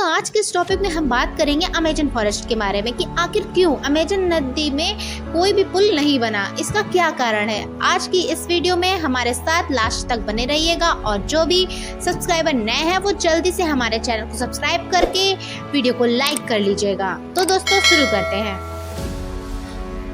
दोस्तों आज के इस टॉपिक में हम बात करेंगे अमेजन फॉरेस्ट के बारे में कि आखिर क्यों अमेजन नदी में कोई भी पुल नहीं बना, इसका क्या कारण है। आज की इस वीडियो में हमारे साथ लास्ट तक बने रहिएगा और जो भी सब्सक्राइबर नए हैं वो जल्दी से हमारे चैनल को सब्सक्राइब करके वीडियो को लाइक कर लीजिएगा। तो दोस्तों शुरू करते हैं।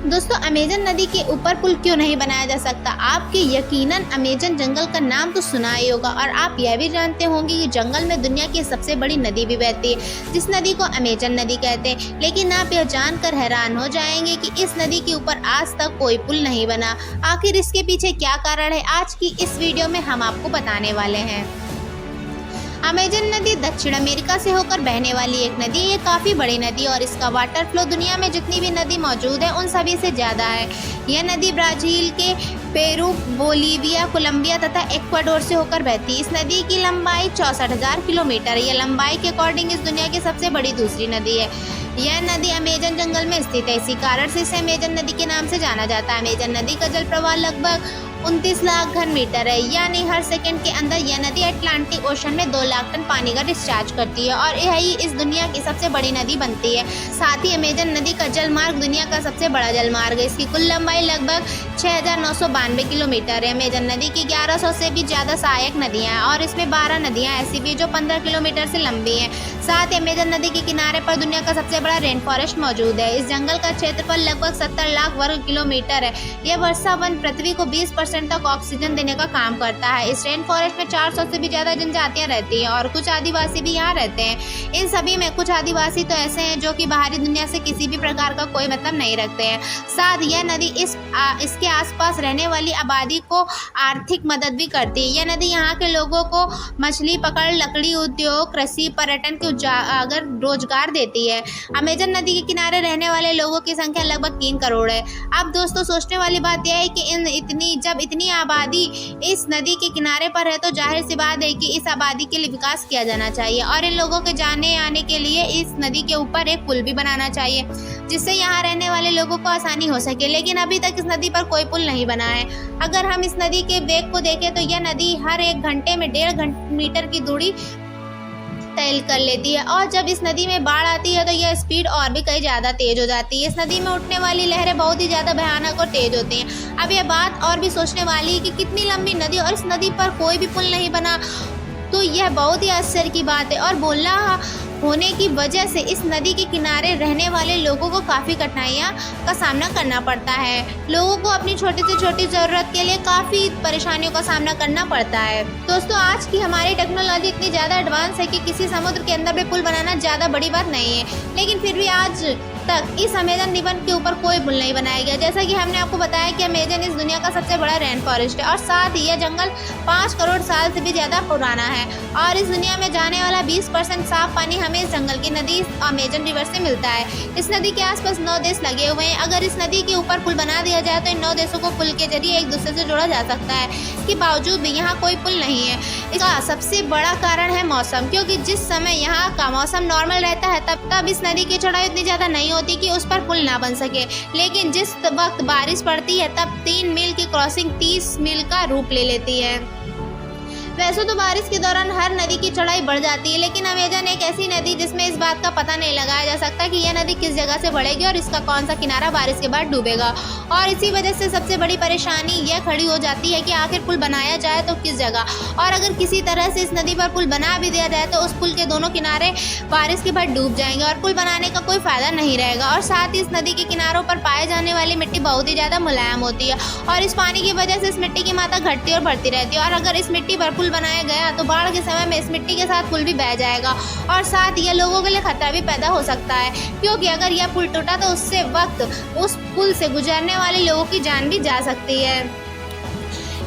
दोस्तों अमेजन नदी के ऊपर पुल क्यों नहीं बनाया जा सकता। आपके यकीनन अमेजन जंगल का नाम तो सुना ही होगा और आप यह भी जानते होंगे कि जंगल में दुनिया की सबसे बड़ी नदी भी बहती है जिस नदी को अमेजन नदी कहते हैं। लेकिन आप यह जानकर हैरान हो जाएंगे कि इस नदी के ऊपर आज तक कोई पुल नहीं बना। आखिर इसके पीछे क्या कारण है, आज की इस वीडियो में हम आपको बताने वाले हैं। अमेजन नदी दक्षिण अमेरिका से होकर बहने वाली एक नदी है। ये काफ़ी बड़ी नदी और इसका वाटर फ्लो दुनिया में जितनी भी नदी मौजूद है उन सभी से ज़्यादा है। यह नदी ब्राज़ील के पेरू, बोलीविया, कोलंबिया तथा इक्वाडोर से होकर बहती है। इस नदी की लंबाई 64,000 किलोमीटर है। यह लंबाई के अकॉर्डिंग इस दुनिया की सबसे बड़ी दूसरी नदी है। यह नदी अमेजन जंगल में स्थित है, इसी कारण से इसे अमेजन नदी के नाम से जाना जाता है। अमेजन नदी का जल प्रवाह लगभग 29 लाख घन मीटर है, यानी हर सेकंड के अंदर यह नदी अटलांटिक ओशन में 2 लाख टन पानी का डिस्चार्ज करती है और यही इस दुनिया की सबसे बड़ी नदी बनती है। साथ ही अमेजन नदी का जल मार्ग दुनिया का सबसे बड़ा जल मार्ग है। इसकी कुल लंबाई लगभग 6,992 किलोमीटर है। अमेजन नदी की 1100 से भी ज़्यादा सहायक नदियाँ हैं और इसमें 12 नदियाँ ऐसी भी जो 15 किलोमीटर से लंबी हैं। साथ ही अमेजन नदी के किनारे पर दुनिया का सबसे बड़ा रेन फॉरेस्ट मौजूद है। इस जंगल का क्षेत्रफल लगभग 70 लाख वर्ग किलोमीटर है। यह वर्षा वन पृथ्वी को 20% तक ऑक्सीजन देने का काम करता है। इस रेन फॉरेस्ट में 400 से भी ज्यादा जनजातियां रहती हैं और कुछ आदिवासी भी यहाँ रहते हैं। इन सभी में कुछ आदिवासी तो ऐसे हैं जो कि बाहरी दुनिया से किसी भी प्रकार का कोई मतलब नहीं रखते हैं। साथ यह नदी इसके आसपास रहने वाली आबादी को आर्थिक मदद भी करती है। यह नदी यहाँ के लोगों को मछली पकड़, लकड़ी उद्योग, कृषि, पर्यटन के अगर रोजगार देती है। अमेजन नदी के किनारे रहने वाले लोगों की संख्या लगभग 3 करोड़ है। अब दोस्तों सोचने वाली बात यह है कि जब इतनी आबादी इस नदी के किनारे पर है तो जाहिर सी बात है कि इस आबादी के लिए विकास किया जाना चाहिए और इन लोगों के जाने आने के लिए इस नदी के ऊपर एक पुल भी बनाना चाहिए जिससे यहाँ रहने वाले लोगों को आसानी हो सके। लेकिन अभी तक इस नदी पर कोई पुल नहीं बना है। अगर हम इस नदी के वेग को देखें तो यह नदी हर 1 घंटे में 1.5 मीटर की दूरी तय कर लेती है और जब इस नदी में बाढ़ आती है तो यह स्पीड और भी कहीं ज़्यादा तेज हो जाती है। इस नदी में उठने वाली लहरें बहुत ही ज़्यादा भयानक और तेज होती हैं। अब यह बात और भी सोचने वाली है कि कितनी लंबी नदी और इस नदी पर कोई भी पुल नहीं बना, तो यह बहुत ही आश्चर्य की बात है और बोलना होने की वजह से इस नदी के किनारे रहने वाले लोगों को काफ़ी कठिनाइयाँ का सामना करना पड़ता है। लोगों को अपनी छोटी से छोटी ज़रूरत के लिए काफ़ी परेशानियों का सामना करना पड़ता है। दोस्तों आज की हमारी टेक्नोलॉजी इतनी ज़्यादा एडवांस है कि किसी समुद्र के अंदर भी पुल बनाना ज़्यादा बड़ी बात नहीं है, लेकिन फिर भी आज तक इस अमेजन रिवर के ऊपर कोई पुल नहीं बनाया गया। जैसा कि हमने आपको बताया कि अमेजन इस दुनिया का सबसे बड़ा रेन फॉरेस्ट है और साथ ही यह जंगल 5 करोड़ साल से भी ज़्यादा पुराना है और इस दुनिया में जाने वाला 20% साफ पानी हमें इस जंगल की नदी अमेजन रिवर से मिलता है। इस नदी के आसपास 9 देश लगे हुए हैं। अगर इस नदी के ऊपर पुल बना दिया जाए तो इन 9 देशों को पुल के जरिए एक दूसरे से जोड़ा जा सकता है। इसके बावजूद भी यहाँ कोई पुल नहीं है। इसका सबसे बड़ा कारण है मौसम, क्योंकि जिस समय यहाँ का मौसम नॉर्मल रहता है तब इस नदी की चौड़ाई उतनी ज़्यादा नहीं होती कि उस पर पुल ना बन सके। लेकिन जिस वक्त बारिश पड़ती है तब 3 मील की क्रॉसिंग 30 मील का रूप ले लेती है। वैसे तो बारिश के दौरान हर नदी की चौड़ाई बढ़ जाती है, लेकिन अमेजन एक ऐसी नदी जिसमें इस बात का पता नहीं लगाया जा सकता कि यह नदी किस जगह से बढ़ेगी और इसका कौन सा किनारा बारिश के बाद डूबेगा। और इसी वजह से सबसे बड़ी परेशानी यह खड़ी हो जाती है कि आखिर पुल बनाया जाए तो किस जगह, और अगर किसी तरह से इस नदी पर पुल बना भी दिया जाए तो उस पुल के दोनों किनारे बारिश के बाद डूब जाएंगे और पुल बनाने का कोई फायदा नहीं रहेगा। और साथ ही इस नदी के किनारों पर पाए जाने वाली मिट्टी बहुत ही ज़्यादा मुलायम होती है और इस पानी की वजह से इस मिट्टी की मात्रा घटती और बढ़ती रहती है और अगर इस मिट्टी पर पुल बनाया गया तो बाढ़ के समय में इस मिट्टी के साथ पुल भी बह जाएगा और साथ ये लोगों के लिए खतरा भी पैदा हो सकता है, क्योंकि अगर यह पुल टूटा तो उससे वक्त उस पुल से गुजरने वाले लोगों की जान भी जा सकती है।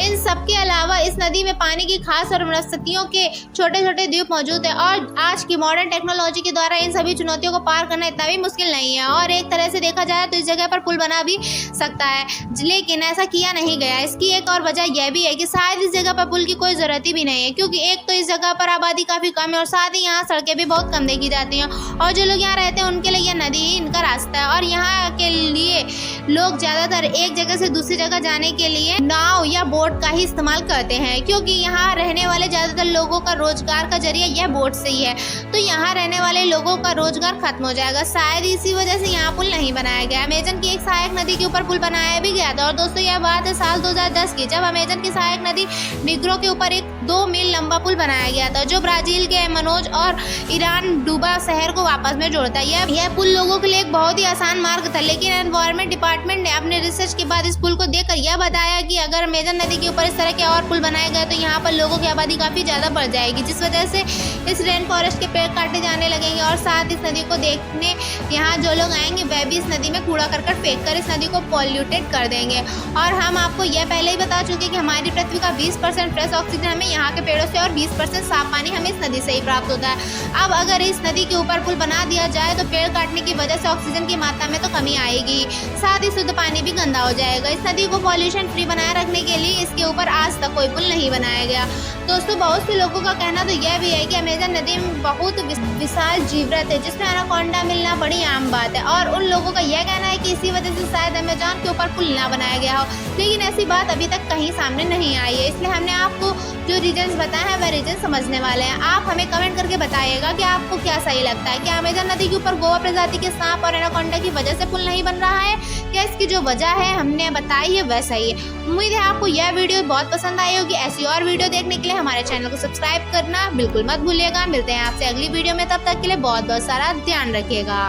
इन सब के अलावा इस नदी में पानी की खास और वनस्पतियों के छोटे छोटे द्वीप मौजूद है और आज की मॉडर्न टेक्नोलॉजी के द्वारा इन सभी चुनौतियों को पार करना इतना भी मुश्किल नहीं है और एक तरह से देखा जाए तो इस जगह पर पुल बना भी सकता है, लेकिन ऐसा किया नहीं गया। इसकी एक और वजह यह भी है कि शायद इस जगह पर पुल की कोई ज़रूरत ही भी नहीं है, क्योंकि एक तो इस जगह पर आबादी काफ़ी कम है और साथ ही यहाँ सड़कें भी बहुत कम देखी जाती हैं और जो लोग यहाँ रहते हैं उनके लिए यह नदी ही इनका रास्ता है और यहाँ के लिए लोग ज़्यादातर एक जगह से दूसरी जगह जाने के लिए नाव या बोट बोट का ही इस्तेमाल करते हैं, क्योंकि यहाँ रहने वाले ज़्यादातर लोगों का रोजगार का जरिया यह बोट से ही है। तो यहाँ रहने वाले लोगों का रोजगार खत्म हो जाएगा, शायद इसी वजह से यहाँ पुल नहीं बनाया गया। अमेजन की एक सहायक नदी के ऊपर पुल बनाया भी गया था। और दोस्तों यह बात है साल 2010 की, जब अमेजन की सहायक नदी निग्रो के ऊपर एक 2 मील लंबा पुल बनाया गया था, जो ब्राजील के मनोज और ईरान डूबा शहर को आपस में जोड़ता है। यह पुल लोगों के लिए एक बहुत ही आसान मार्ग था, लेकिन एनवायरमेंट डिपार्टमेंट ने अपने रिसर्च के बाद इस पुल को देखकर यह बताया कि अगर अमेजन नदी के ऊपर इस तरह के और पुल बनाए गए तो यहाँ पर लोगों की आबादी काफी ज्यादा बढ़ जाएगी, जिस वजह से इस रेन फॉरेस्ट के पेड़ काटे जाने लगेंगे। और साथ इस नदी को देखने यहाँ जो लोग आएंगे वह भी इस नदी में कूड़ा करकट फेंक कर इस नदी को पॉल्यूटेड कर देंगे। और हम आपको यह पहले ही बता चुके कि हमारी पृथ्वी का 20% फ्रेश ऑक्सीजन हमें यहाँ के पेड़ों से और 20% साफ पानी हमें इस नदी से ही प्राप्त होता है। अब अगर इस नदी के ऊपर पुल बना दिया जाए तो पेड़ काटने की वजह से ऑक्सीजन की मात्रा में तो कमी आएगी, साथ ही शुद्ध पानी भी गंदा हो जाएगा। इस नदी को पॉल्यूशन फ्री बनाए रखने के लिए इसके ऊपर आज तक कोई पुल नहीं बनाया गया। दोस्तों बहुत से लोगों का कहना तो यह भी है कि अमेजन नदी में बहुत विशाल जीवरत है, जिसमें एनाकोंडा मिलना बड़ी आम बात है। और उन लोगों का यह कहना है कि इसी वजह से शायद अमेजन के ऊपर पुल ना बनाया गया हो, लेकिन ऐसी बात अभी तक कहीं सामने नहीं आई है। इसलिए हमने आपको जो रीजन बताए हैं वह रीजन समझने वाले हैं। आप हमें कमेंट करके बताइएगा कि आपको क्या सही लगता है, क्या अमेजन नदी के ऊपर गोवा प्रजाति के सांप और एनाकोंडा की वजह से पुल नहीं बन रहा है, या इसकी जो वजह है हमने बताई है वह सही है। उम्मीद है आपको यह वीडियो बहुत पसंद आई होगी। ऐसी और वीडियो देखने के लिए हमारे चैनल को सब्सक्राइब करना बिल्कुल मत भूलिएगा। मिलते हैं आपसे अगली वीडियो में, तब तक के लिए बहुत बहुत सारा ध्यान रखिएगा।